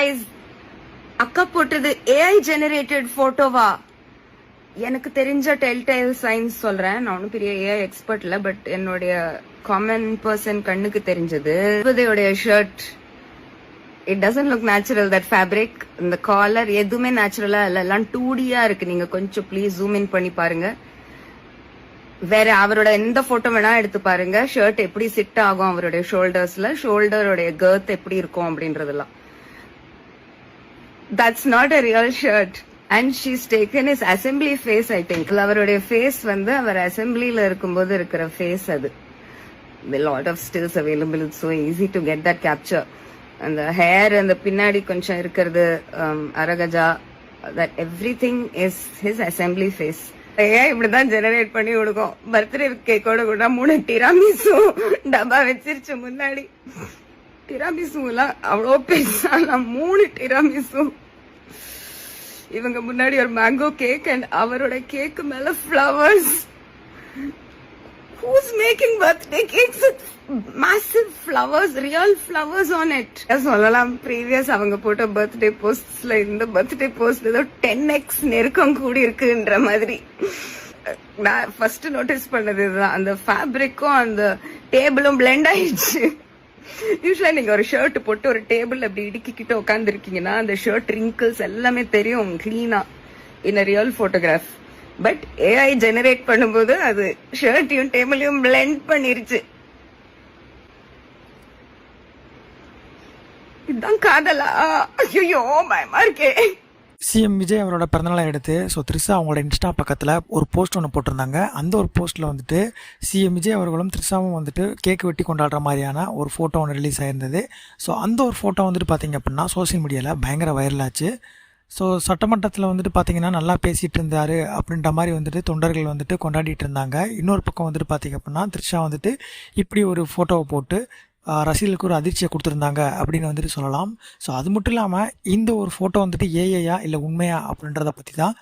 Guys, அக்கா போட்டது AI generated போட்டோவா? எனக்கு தெரிஞ்ச டெல்டைல் சைன்ஸ் சொல்றேன். நான் ஒன்னும் பெரிய ஏஐ எக்ஸ்பர்ட் இல்ல, பட் என்னுடைய காமன் பர்சன் கண்ணுக்கு தெரிஞ்சது இவதையோடைய shirt. It doesn't look natural. That fabric, இந்த காலர் எதுவுமே நேச்சுரலா இல்ல, எல்லாம் 2Dயா இருக்கு. நீங்க கொஞ்சம் ப்ளீஸ் ஜூம் இன் பண்ணி பாருங்க. வேற அவரோட எந்த போட்டோ வேணா எடுத்து பாருங்க. ஷர்ட் எப்படி சிட் ஆகும் அவருடைய ஷோல்டர்ஸ்ல, ஷோல்டருடைய கர்த் எப்படி இருக்கும் அப்படின்றதெல்லாம். That's not a real shirt. And she's taken his assembly face, I think. அவருடைய face வந்து அவர் அசெம்பிளில இருக்கும்போது இருக்கிற face அது. A lot of stills available. It's so easy to get that capture. And the hair and the பின்னாடி கொஞ்சம் இருக்கிறது அரகஜா, that everything is his assembly face. ஏன் இப்படிதான் ஜெனரேட் பண்ணி கொடுக்கும். பர்த்டே கேக்கோட கூட 3 டிராமிசு டப்பா வச்சிருச்சு முன்னாடி. டிராமிசு எல்லாம் அவ்வளோ பெருசா 3 டிராமிசு. இவங்க முன்னாடி ஒரு மேங்கோ கேக் அண்ட் அவரோட கேக்கு மேல flowers. Who's making birthday cakes with massive flowers, real flowers on it? சொல்லலாம் previous அவங்க போட்ட birthday postஸ்ல இந்த birthday post ஏதோ 10x நெருக்கம் கூடி இருக்குன்ற மாதிரி. நான் ஃபர்ஸ்ட் நோட்டீஸ் பண்ணது இதுதான். அந்த ஃபேப்ரிக்கும் அந்த டேபிளும் பிளெண்ட் ஆயிடுச்சு. யூஸ்வலா நீங்க ஒரு ஷர்ட் போட்டு ஒரு டேபிள் அப்படி இடுக்கிக்கிட்டு உட்கார்ந்து இருக்கீங்கன்னா அந்த ஷர்ட் ரிங்கிள்ஸ் எல்லாமே தெரியும் கிளீனா இன் real photograph. But AI generate பண்ணும்போது அது ஷர்ட்டையும் டேபிளையும் பிளெண்ட் பண்ணிருச்சு. இதுதான் காதலா? ஐயோ பயமா இருக்கே. சிஎம் விஜய் அவரோட பிறந்தநாளை எடுத்து த்ரிஷா அவங்களோட இன்ஸ்டா பக்கத்தில் ஒரு போஸ்ட் ஒன்று போட்டிருந்தாங்க. அந்த ஒரு போஸ்ட்டில் வந்துட்டு சிஎம் விஜய் அவர்களும் த்ரிஷாவும் வந்துட்டு கேக் வெட்டி கொண்டாடுற மாதிரியான ஒரு ஃபோட்டோ ஒன்று ரிலீஸ் ஆயிருந்தது. அந்த ஒரு ஃபோட்டோ வந்துட்டு பார்த்திங்க அப்படின்னா சோசியல் மீடியாவில் பயங்கர வைரல் ஆச்சு. சட்டமன்றத்தில் வந்துட்டு பார்த்திங்கன்னா நல்லா பேசிகிட்டு இருந்தார் அப்படின்ற மாதிரி வந்துட்டு தொண்டர்கள் வந்துட்டு கொண்டாடிட்டு இருந்தாங்க. இன்னொரு பக்கம் வந்துட்டு பார்த்திங்க அப்படின்னா த்ரிஷா வந்துட்டு இப்படி ஒரு ஃபோட்டோவை போட்டு ரசிகர்களுக்கு ஒரு அதிர்ச்சியை கொடுத்துருந்தாங்க அப்படின்னு வந்துட்டு சொல்லலாம். அது மட்டும் இல்லாமல் இந்த ஒரு ஃபோட்டோ வந்துட்டு ஏஐயா இல்லை உண்மையா அப்படின்றத பற்றி தான்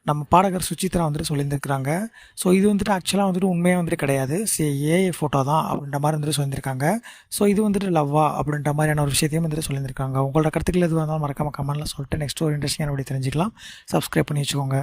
நம்ம பாடகர் சுசித்ரா வந்துட்டு சொல்லியிருந்துருக்காங்க. இது வந்துட்டு ஆக்சுவலாக வந்துட்டு உண்மையாக வந்துட்டு கிடையாது, ஏஐ ஃபோட்டோ தான் அப்படின்ற மாதிரி வந்துட்டு சொல்லியிருக்காங்க. இது வந்துட்டு லவ்வா அப்படின்ற மாதிரியான ஒரு விஷயத்தையும் வந்துட்டு சொல்லியிருக்காங்க. உங்களோட கருத்துக்கள் எதுவாக இருந்தாலும் மறக்காம கமெண்ட்ல சொல்லிட்டு நெக்ஸ்ட் ஒரு இன்ட்ரெஸ்டிங்கான அப்படி தெரிஞ்சுக்கலாம். சப்ஸ்கிரைப் பண்ணி வச்சுக்கோங்க.